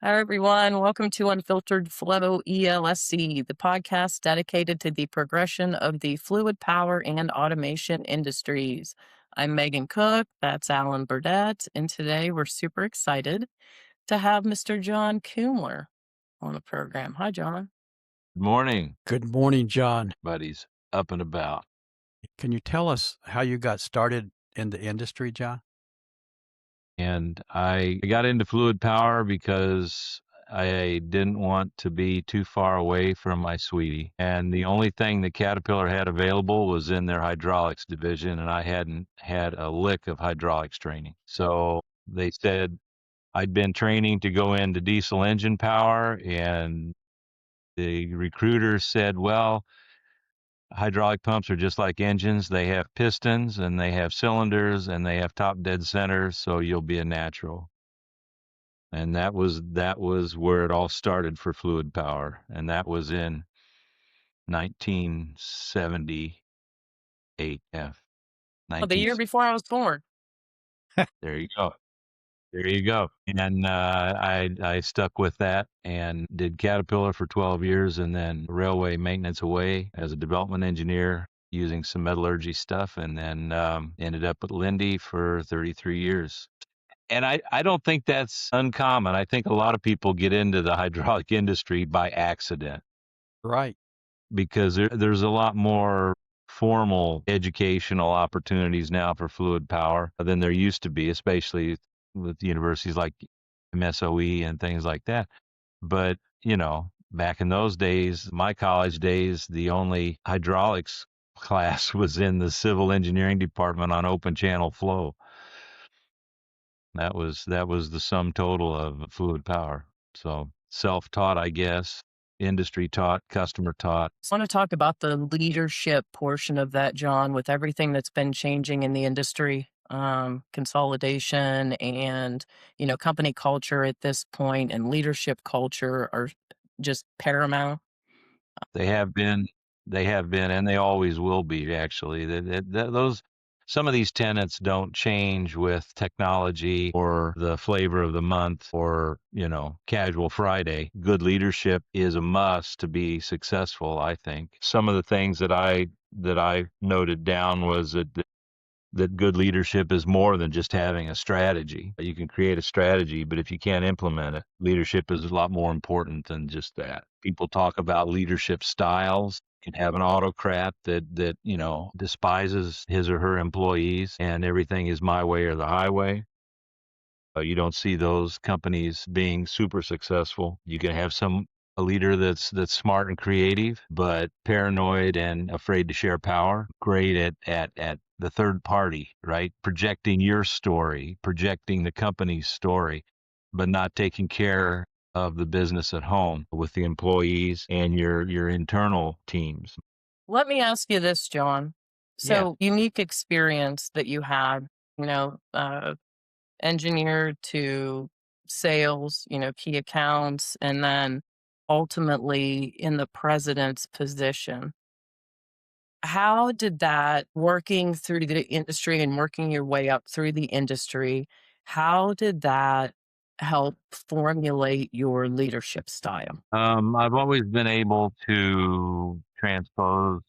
Hi, everyone. Welcome to Unfiltered Flow ELSC, the podcast dedicated to the progression of the fluid power and automation industries. I'm Megan Cook. That's Alan Burdett. And today we're super excited to have Mr. John Kumler on the program. Hi, John. Good morning, Good morning, John. buddies. Up and about. Can you tell us how you got started in the industry, John? And I got into fluid power because I didn't want to be too far away from my sweetie. And the only thing that Caterpillar had available was in their hydraulics division, and I hadn't had a lick of hydraulics training. So they said I'd been training to go into diesel engine power, and the recruiter said, well, hydraulic pumps are just like engines. They have pistons and they have cylinders and they have top dead centers, so you'll be a natural. And that was where it all started for fluid power. And that was in 1978. Yeah. Oh, the 19, year before I was born. there you go. There you go. And I stuck with that and did Caterpillar for 12 years and then railway maintenance away as a development engineer using some metallurgy stuff, and then ended up at Linde for 33 years. And I don't think that's uncommon. I think a lot of people get into the hydraulic industry by accident Right. because there's a lot more formal educational opportunities now for fluid power than there used to be, especially with universities like MSOE and things like that. But, back in those days, my college days, the only hydraulics class was in the civil engineering department on open channel flow. That was the sum total of fluid power. So self-taught, I guess, industry taught, customer taught. I want to talk about the leadership portion of that, John, with everything that's been changing in the industry, consolidation and, company culture at this point and leadership culture are just paramount. They have been, and they always will be. Actually, those some of these tenets don't change with technology or the flavor of the month or casual Friday. Good leadership is a must to be successful. I think some of the things that I noted down was that good leadership is more than just having a strategy. You can create a strategy, but if you can't implement it, leadership is a lot more important than just that. People talk about leadership styles. You can have an autocrat that despises his or her employees and everything is my way or the highway. You don't see those companies being super successful. You can have a leader that's smart and creative, but paranoid and afraid to share power. Great at the third party, right? Projecting your story, projecting the company's story, but not taking care of the business at home with the employees and your internal teams. Let me ask you this, John. Yeah. So, unique experience that you had, engineer to sales, key accounts, and then ultimately in the president's position. How did that working through the industry and working your way up through the industry, how did that help formulate your leadership style? I've always been able to transpose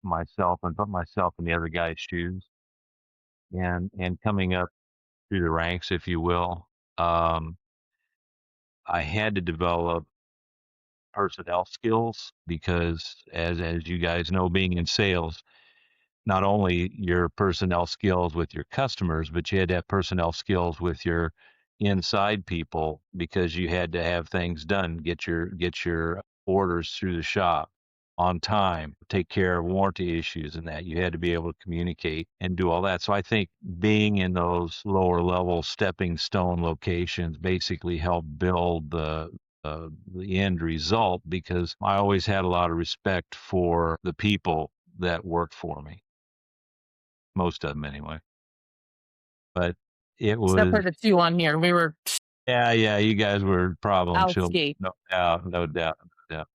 myself and put myself in the other guy's shoes and coming up through the ranks, if you will. Um, I had to develop personnel skills because as you guys know, being in sales, not only your personnel skills with your customers, but you had to have personnel skills with your inside people because you had to have things done, get your orders through the shop on time, take care of warranty issues and that. You had to be able to communicate and do all that. So I think being in those lower level stepping stone locations basically helped build the end result because I always had a lot of respect for the people that worked for me, most of them anyway. But it Except was, for the two on here, we were yeah, you guys were problem out children, ski. no doubt, no doubt, no doubt.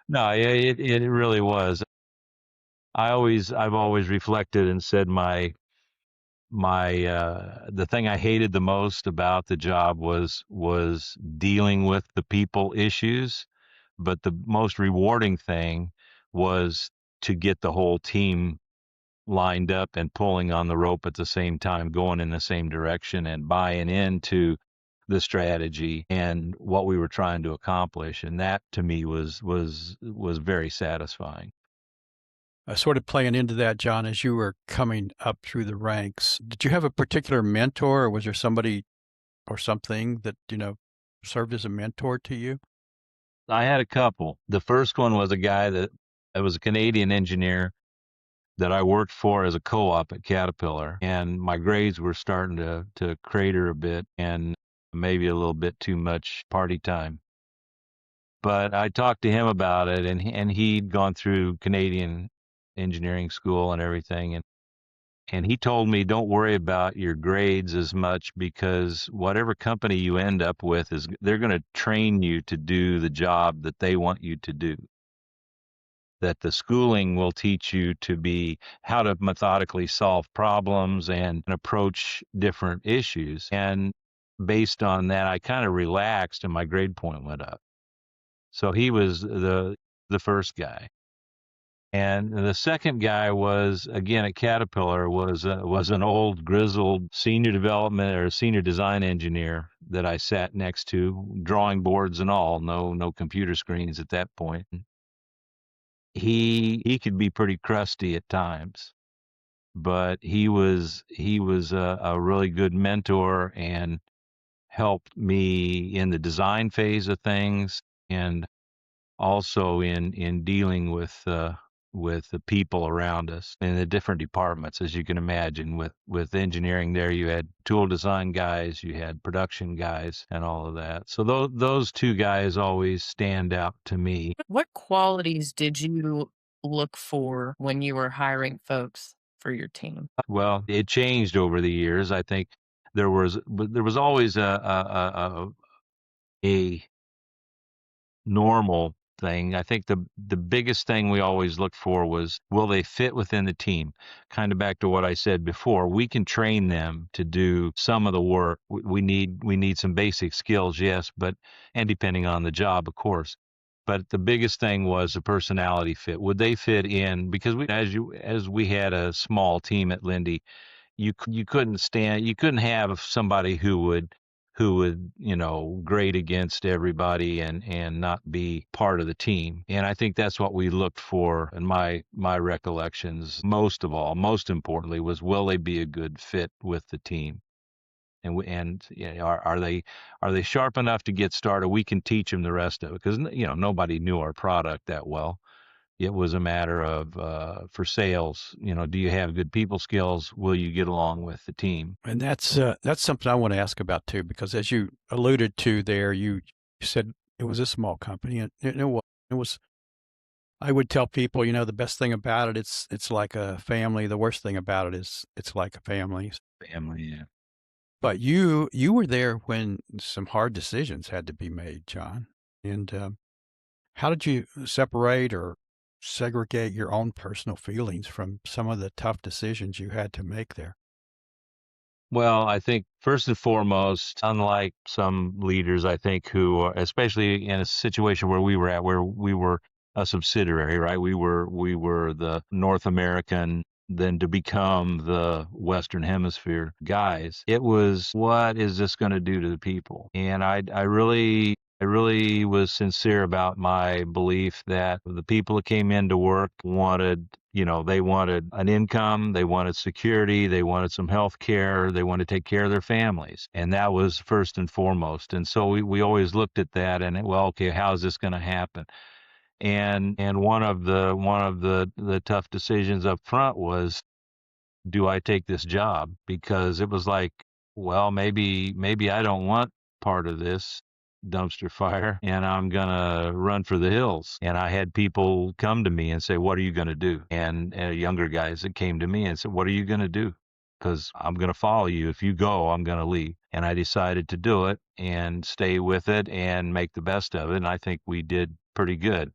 No, yeah, it really was. I've always reflected and said the thing I hated the most about the job was dealing with the people issues, but the most rewarding thing was to get the whole team lined up and pulling on the rope at the same time, going in the same direction and buying into the strategy and what we were trying to accomplish. And that to me was very satisfying. Sort of playing into that, John, as you were coming up through the ranks, did you have a particular mentor, or was there somebody or something that, served as a mentor to you? I had a couple. The first one was a guy that was a Canadian engineer that I worked for as a co-op at Caterpillar, and my grades were starting to crater a bit and maybe a little bit too much party time. But I talked to him about it, and he'd gone through Canadian engineering school and everything, and he told me, don't worry about your grades as much, because whatever company you end up with is they're going to train you to do the job that they want you to do. That the schooling will teach you to be how to methodically solve problems and approach different issues. And based on that, I kind of relaxed and my grade point went up. So he was the first guy. And the second guy was, again, at Caterpillar, was an old grizzled senior development or senior design engineer that I sat next to, drawing boards and all, no computer screens at that point. He could be pretty crusty at times, but he was a really good mentor and helped me in the design phase of things, and also in dealing with the people around us in the different departments. As you can imagine, with engineering, there you had tool design guys, you had production guys, and all of that. So those two guys always stand out to me. What qualities did you look for when you were hiring folks for your team? Well, it changed over the years. I think there was always a normal thing. I think the biggest thing we always looked for was, will they fit within the team? Kind of back to what I said before. We can train them to do some of the work. We need some basic skills, yes, but and depending on the job, of course. But the biggest thing was the personality fit. Would they fit in? Because as we had a small team at Linde, you couldn't have somebody who would grade against everybody and not be part of the team. And I think that's what we looked for in my recollections. Most importantly, was, will they be a good fit with the team? And are they sharp enough to get started? We can teach them the rest of it, because nobody knew our product that well. It was a matter of, for sales, do you have good people skills? Will you get along with the team? And that's something I want to ask about too, because as you alluded to there, you said it was a small company, and it was. I would tell people, the best thing about it, it's like a family. The worst thing about it is it's like a family. Family, yeah. But you were there when some hard decisions had to be made, John. And how did you separate or segregate your own personal feelings from some of the tough decisions you had to make there? Well, I think first and foremost, unlike some leaders, I think, who, especially in a situation where we were at, where we were a subsidiary, right? We were the North American, then to become the Western Hemisphere guys. It was, what is this going to do to the people? And I really was sincere about my belief that the people that came into work they wanted an income, they wanted security, they wanted some health care, they wanted to take care of their families. And that was first and foremost. And so we always looked at that and, well, okay, how is this going to happen? And one of the tough decisions up front was, do I take this job? Because it was like, well, maybe I don't want part of this dumpster fire, and I'm gonna run for the hills. And I had people come to me and say, what are you gonna do? And younger guys that came to me and said, what are you gonna do? Because I'm gonna follow you. If you go, I'm gonna leave. And I decided to do it and stay with it and make the best of it. And I think we did pretty good.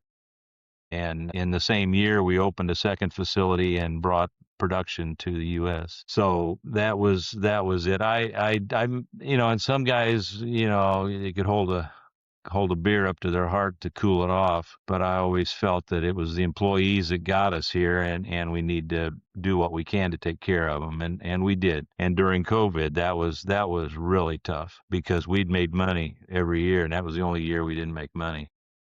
And in the same year, we opened a second facility and brought production to the US. So that was it. I'm, and some guys, they could hold a beer up to their heart to cool it off. But I always felt that it was the employees that got us here, and we need to do what we can to take care of them, and we did. And during COVID, that was really tough because we'd made money every year, and that was the only year we didn't make money.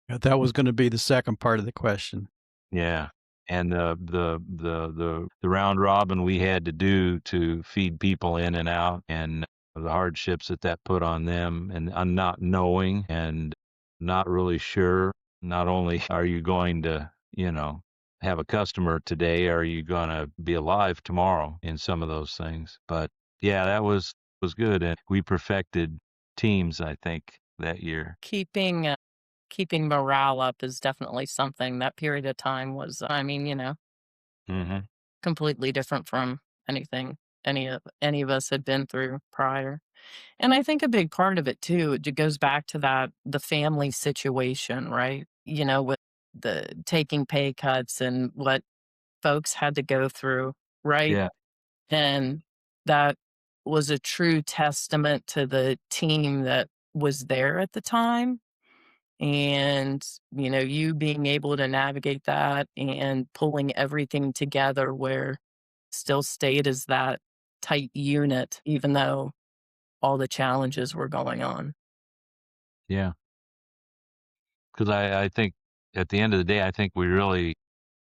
That was going to be the second part of the question. Yeah. And the round robin we had to do to feed people in and out, and the hardships that put on them, and not knowing and not really sure. Not only are you going to, have a customer today, are you going to be alive tomorrow in some of those things? But yeah, that was good, and we perfected teams, I think, that year. Keeping morale up is definitely something. That period of time was, I mean, Hmm. completely different from anything any of us had been through prior. And I think a big part of it too, it goes back to that the family situation, right? With the taking pay cuts and what folks had to go through, right? Yeah. And that was a true testament to the team that was there at the time. And, you being able to navigate that and pulling everything together where still stayed as that tight unit, even though all the challenges were going on. Yeah. Because I think at the end of the day, I think we really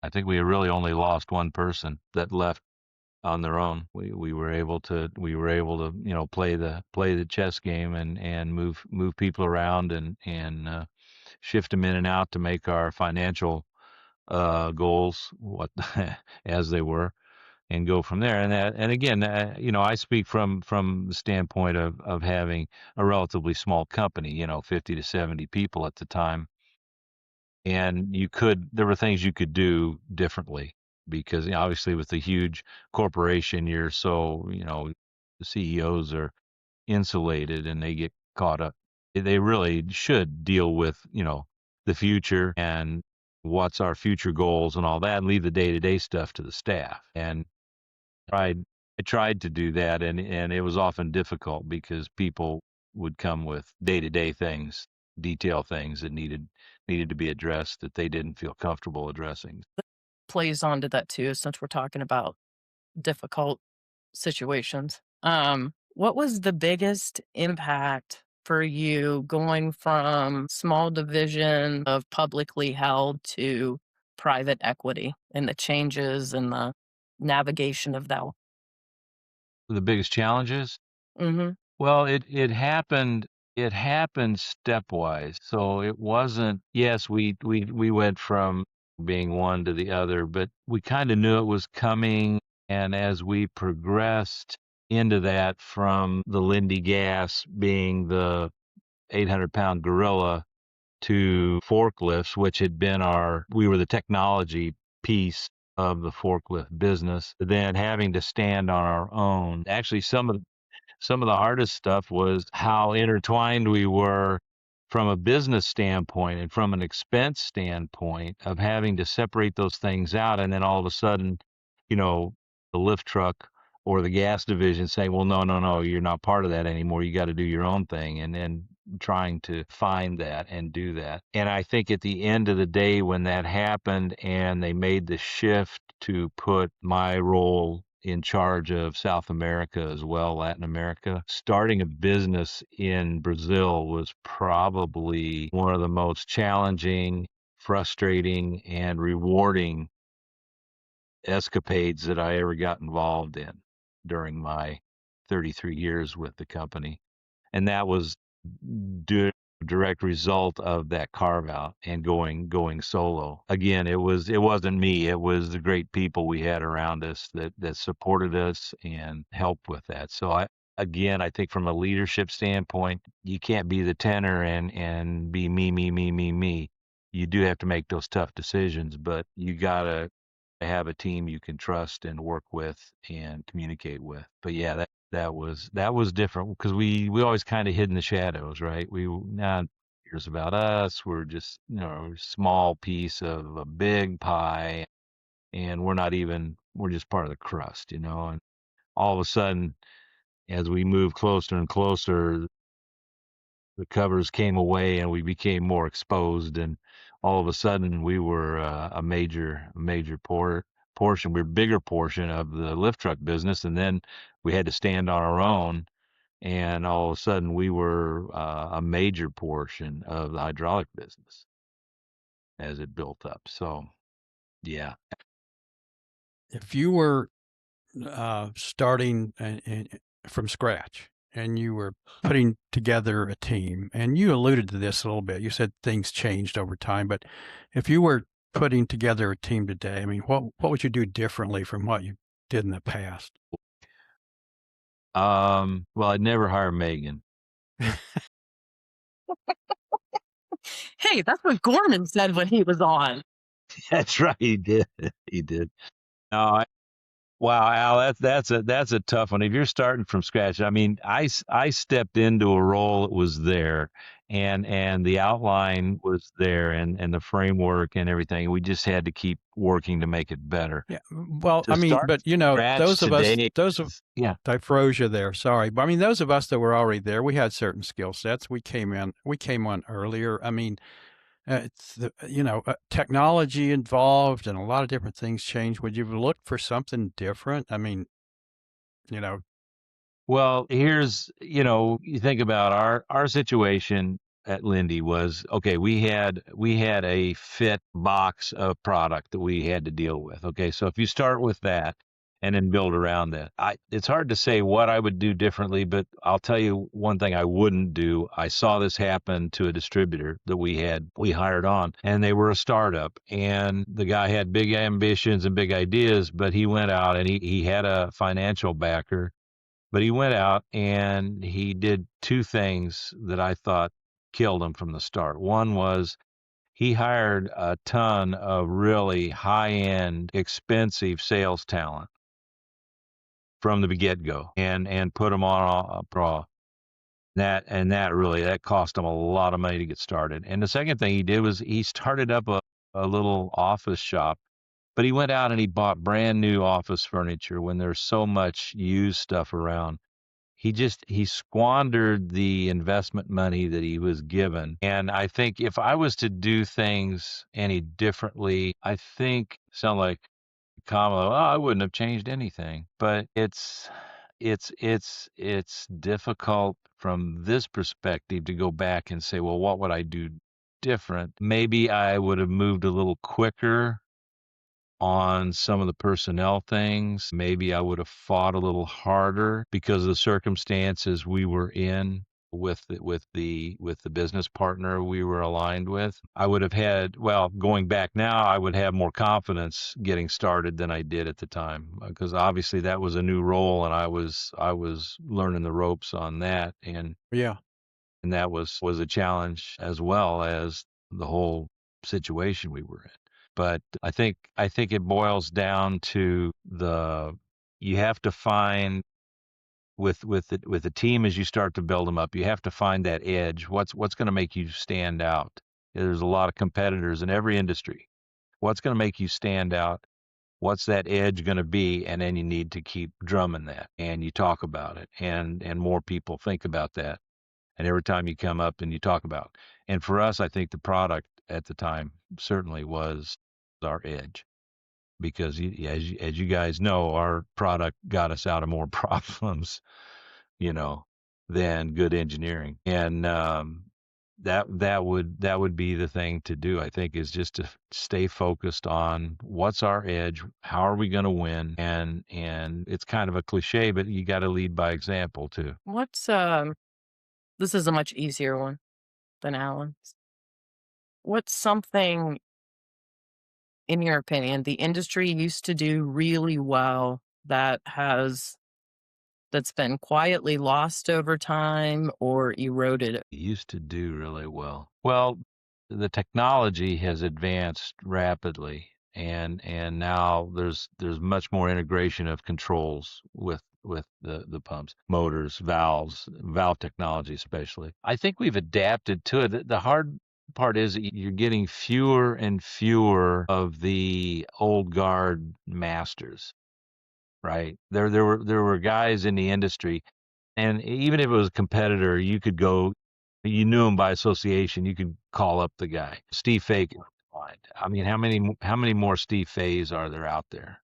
only lost one person that left on their own. We were able to play the chess game, and move people around, and shift them in and out to make our financial goals what as they were, and go from there. And again, I speak from the standpoint of having a relatively small company, 50 to 70 people at the time, and there were things you could do differently because, obviously, with a huge corporation, the CEOs are insulated, and they get caught up. They really should deal with, the future and what's our future goals and all that, and leave the day-to-day stuff to the staff. And tried I tried to do that, and it was often difficult because people would come with day-to-day things, detail things that needed to be addressed that they didn't feel comfortable addressing. Plays onto that too, since we're talking about difficult situations. What was the biggest impact for you going from small division of publicly held to private equity and the changes and the navigation of that? The biggest challenges? Mhm. Well, it happened stepwise. So it wasn't, yes, we went from being one to the other, but we kind of knew it was coming. And as we progressed into that, from the Linde gas being the 800-pound gorilla to forklifts, which had been we were the technology piece of the forklift business, then having to stand on our own. Actually, some of the hardest stuff was how intertwined we were from a business standpoint and from an expense standpoint, of having to separate those things out. And then all of a sudden, the lift truck or the gas division saying, well, no, no, no, you're not part of that anymore. You got to do your own thing. And then trying to find that and do that. And I think at the end of the day, when that happened and they made the shift to put my role in charge of South America as well, Latin America, starting a business in Brazil was probably one of the most challenging, frustrating, and rewarding escapades that I ever got involved in during my 33 years with the company. And that was direct result of that carve out and going solo. Again, it wasn't me. It was the great people we had around us that supported us and helped with that. So I think from a leadership standpoint, you can't be the tenor and be me, me, me, me, me. You do have to make those tough decisions, but you gotta have a team you can trust and work with and communicate with. But yeah, that was different because we always kind of hid in the shadows, right? We not here's about us. We're just, a small piece of a big pie. and we're just part of the crust, and all of a sudden, as we move closer and closer, the covers came away and we became more exposed, and all of a sudden we were a major portion, we're a bigger portion of the lift truck business, and then we had to stand on our own, and all of a sudden we were a major portion of the hydraulic business as it built up. So yeah. If you were starting from scratch and you were putting together a team, and you alluded to this a little bit, you said things changed over time, but if you were putting together a team today, I mean, what would you do differently from what you did in the past? Well, I'd never hire Megan. Hey, that's what Gorman said when he was on. That's right, he did. He did. No, wow, Al, that's a tough one. If you're starting from scratch, I mean, I stepped into a role that was there, and the outline was there, and the framework and everything. We just had to keep working to make it better. Yeah. Well, To I mean, start but from scratch today, yeah. I froze you there. Sorry. But I mean, those of us that were already there, we had certain skill sets. We came on earlier. I mean, it's technology involved and a lot of different things changed. Would you look for something different? I mean, you know, Well, you think about our situation at Lindy was okay. We had a fit box of product that we had to deal with. Okay, so if you start with that and then build around that, it's hard to say what I would do differently, but I'll tell you one thing I wouldn't do. I saw this happen to a distributor that we hired on, and they were a startup, and the guy had big ambitions and big ideas, but he went out and he had a financial backer, but he went out and he did two things that I thought killed him from the start. One was he hired a ton of really high-end, expensive sales talent from the get-go, and put them on a pro. That cost him a lot of money to get started. And the second thing he did was he started up a little office shop, but he went out and he bought brand new office furniture when there's so much used stuff around. He squandered the investment money that he was given. And I think if I was to do things any differently, I think sound like Kamala, oh, I wouldn't have changed anything. But it's difficult from this perspective to go back and say, well, what would I do different? Maybe I would have moved a little quicker on some of the personnel things. Maybe I would have fought a little harder because of the circumstances we were in with the business partner we were aligned with. I would have had, well, going back now, I would have more confidence getting started than I did at the time, because obviously that was a new role and I was learning the ropes on that, yeah. and that was a challenge as well as the whole situation we were in. But I think it boils down to you have to find with the team as you start to build them up, you have to find that edge. What's going to make you stand out? There's a lot of competitors in every industry. What's going to make you stand out? What's that edge going to be? And then you need to keep drumming that, and you talk about it, and more people think about that. And every time you come up and you talk about, and for us, I think the product at the time certainly was our edge, because as you guys know, our product got us out of more problems, you know, than good engineering. And that would be the thing to do, I think, is just to stay focused on what's our edge, how are we going to win, and it's kind of a cliche, but you got to lead by example too. This is a much easier one than Alan's. What's something, in your opinion, the industry used to do really well that's been quietly lost over time or eroded? Used to do really well. Well, the technology has advanced rapidly, and now there's much more integration of controls with the pumps, motors, valves, valve technology especially. I think we've adapted to it. The hard part is you're getting fewer and fewer of the old guard masters, right? There were guys in the industry, and even if it was a competitor, you could go, you knew him by association. You could call up the guy, Steve Fay. I mean, how many more Steve Fays are there out there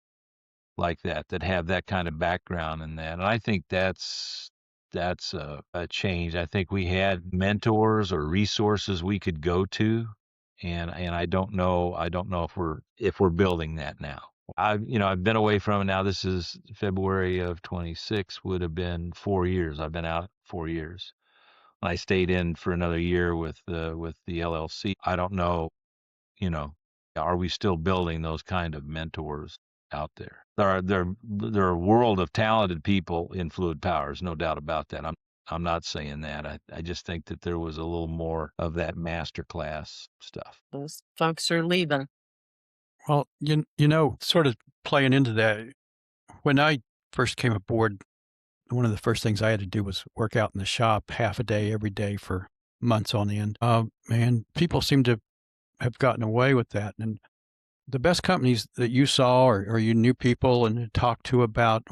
like that have that kind of background in that? And I think that's a change. I think we had mentors or resources we could go to, and I don't know if we're building that now. I've been away from it now. This is February of 26, would have been 4 years. I've been out 4 years. I stayed in for another year with the LLC. I don't know, you know, are we still building those kind of mentors out there? There are a world of talented people in fluid powers, no doubt about that. I'm not saying that. I just think that there was a little more of that master class stuff. Those folks are leaving. Well, sort of playing into that, when I first came aboard, one of the first things I had to do was work out in the shop half a day every day for months on end. And people seem to have gotten away with that. And the best companies that you saw or you knew people and talked to about,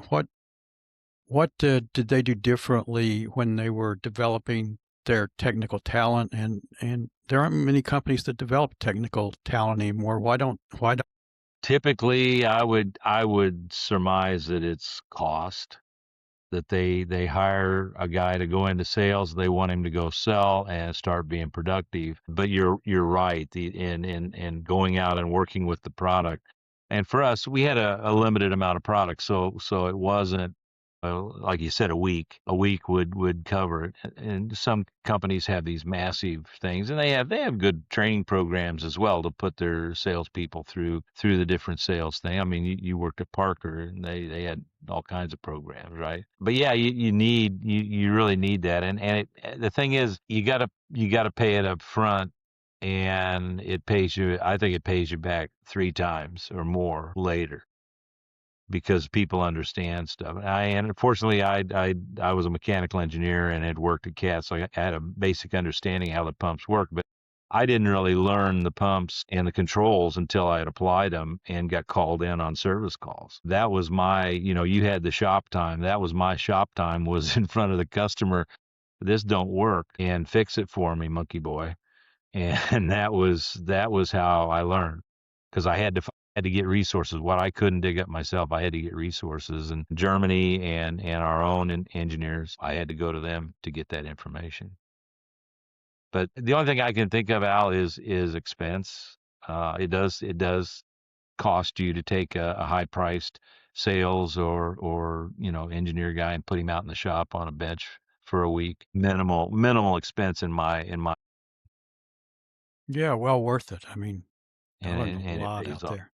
what did they do differently when they were developing their technical talent? And there aren't many companies that develop technical talent anymore. Why don't Typically, I would surmise that it's cost, that they hire a guy to go into sales. They want him to go sell and start being productive. But you're right. In going out and working with the product, and for us, we had a limited amount of product, so it wasn't like you said, a week. A week would cover it. And some companies have these massive things, and they have good training programs as well to put their salespeople through the different sales thing. I mean, you worked at Parker, and they had all kinds of programs, right? But yeah, you really need that. The thing is, you gotta pay it up front, and it pays you. I think it pays you back 3 times or more later, because people understand stuff. And unfortunately, I was a mechanical engineer and had worked at CAT, so I had a basic understanding how the pumps work. But I didn't really learn the pumps and the controls until I had applied them and got called in on service calls. That was you had the shop time. That was my shop time, was in front of the customer. This don't work, and fix it for me, monkey boy. And that was how I learned, because I had to get resources. What I couldn't dig up myself, I had to get resources. And Germany and our own engineers, I had to go to them to get that information. But the only thing I can think of, Al, is expense. It does cost you to take a high priced sales or engineer guy and put him out in the shop on a bench for a week. Minimal expense in my Yeah, well worth it. I mean, I and learned and, a and it lot pays out off. there.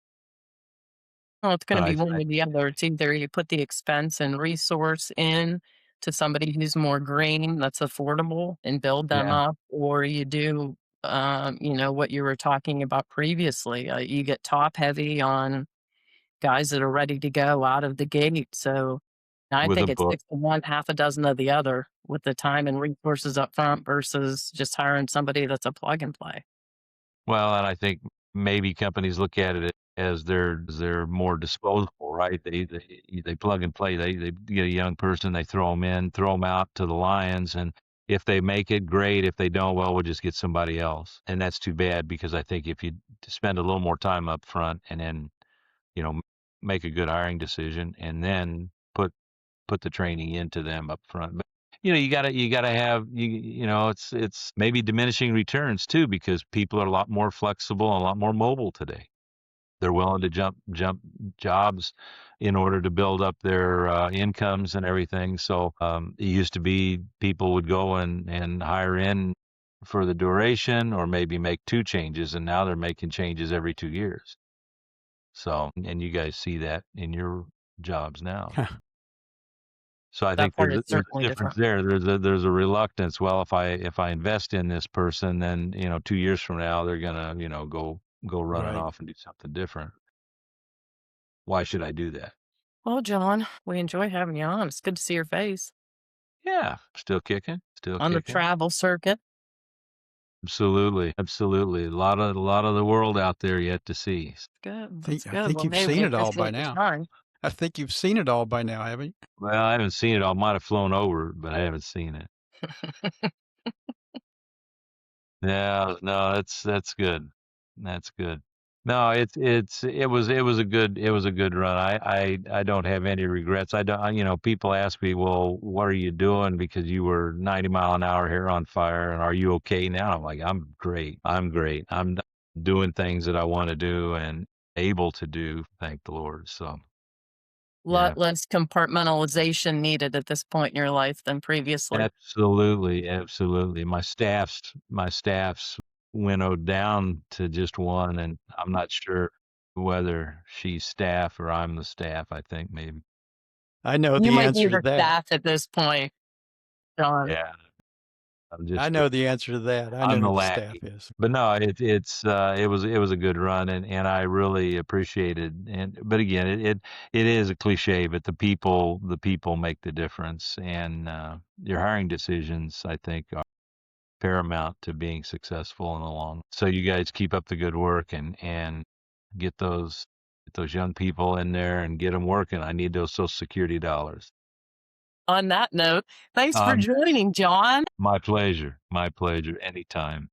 Well, it's going But to I, be one I or the other. It's either you put the expense and resource in to somebody who's more green, that's affordable, and build them yeah, up, or you do, what you were talking about previously. You get top heavy on guys that are ready to go out of the gate. So I with a think it's book. 6 to 1, half a dozen of the other, with the time and resources up front versus just hiring somebody that's a plug and play. Well, and I think maybe companies look at it as they're more disposable, right? They plug and play. They get a young person, they throw them in, throw them out to the lions, and if they make it, great. If they don't, well, we'll just get somebody else. And that's too bad, because I think if you spend a little more time up front, and then you know make a good hiring decision, and then put the training into them up front. But you gotta have, it's maybe diminishing returns too, because people are a lot more flexible and a lot more mobile today. They're willing to jump jobs in order to build up their incomes and everything. So it used to be people would go and hire in for the duration, or maybe make 2 changes, and now they're making changes every 2 years. So, and you guys see that in your jobs now. So I That think part is there's a certainly difference different. there. There's a reluctance. Well, if I invest in this person, then 2 years from now they're gonna go running Right. off and do something different. Why should I do that? Well, John, we enjoy having you on. It's good to see your face Yeah, still kicking, still on the kicking. travel circuit. Absolutely, absolutely. A lot of the world out there yet to see. Good. Think That's I good. think Well, you've hey, we seen it all by appreciate your now. time. I think you've seen it all by now, haven't you? Well, I haven't seen it. I might have flown over it, but I haven't seen it. Yeah, no, that's good. That's good. No, it was a good run. I don't have any regrets. I don't, people ask me, well, what are you doing? Because you were 90-mile-an-hour hair on fire, and are you okay now? I'm like, I'm great. I'm great. I'm doing things that I want to do and able to do. Thank the Lord. So yeah. Lot less compartmentalization needed at this point in your life than previously. Absolutely, absolutely. My staff's winnowed down to just one, and I'm not sure whether she's staff or I'm the staff, I think maybe. I know You the might be answer to the that. staff at this point, John. Yeah, I'm I just know the answer to that. I know I'm the who the staff lackey. is. But no, it was a good run, and I really appreciated. And but again, it is a cliche, but the people make the difference, and your hiring decisions, I think, paramount to being successful in the long. So you guys keep up the good work and get those young people in there and get them working. I need those Social Security dollars. On that note, thanks for Um, joining, John. my pleasure. My pleasure. Anytime.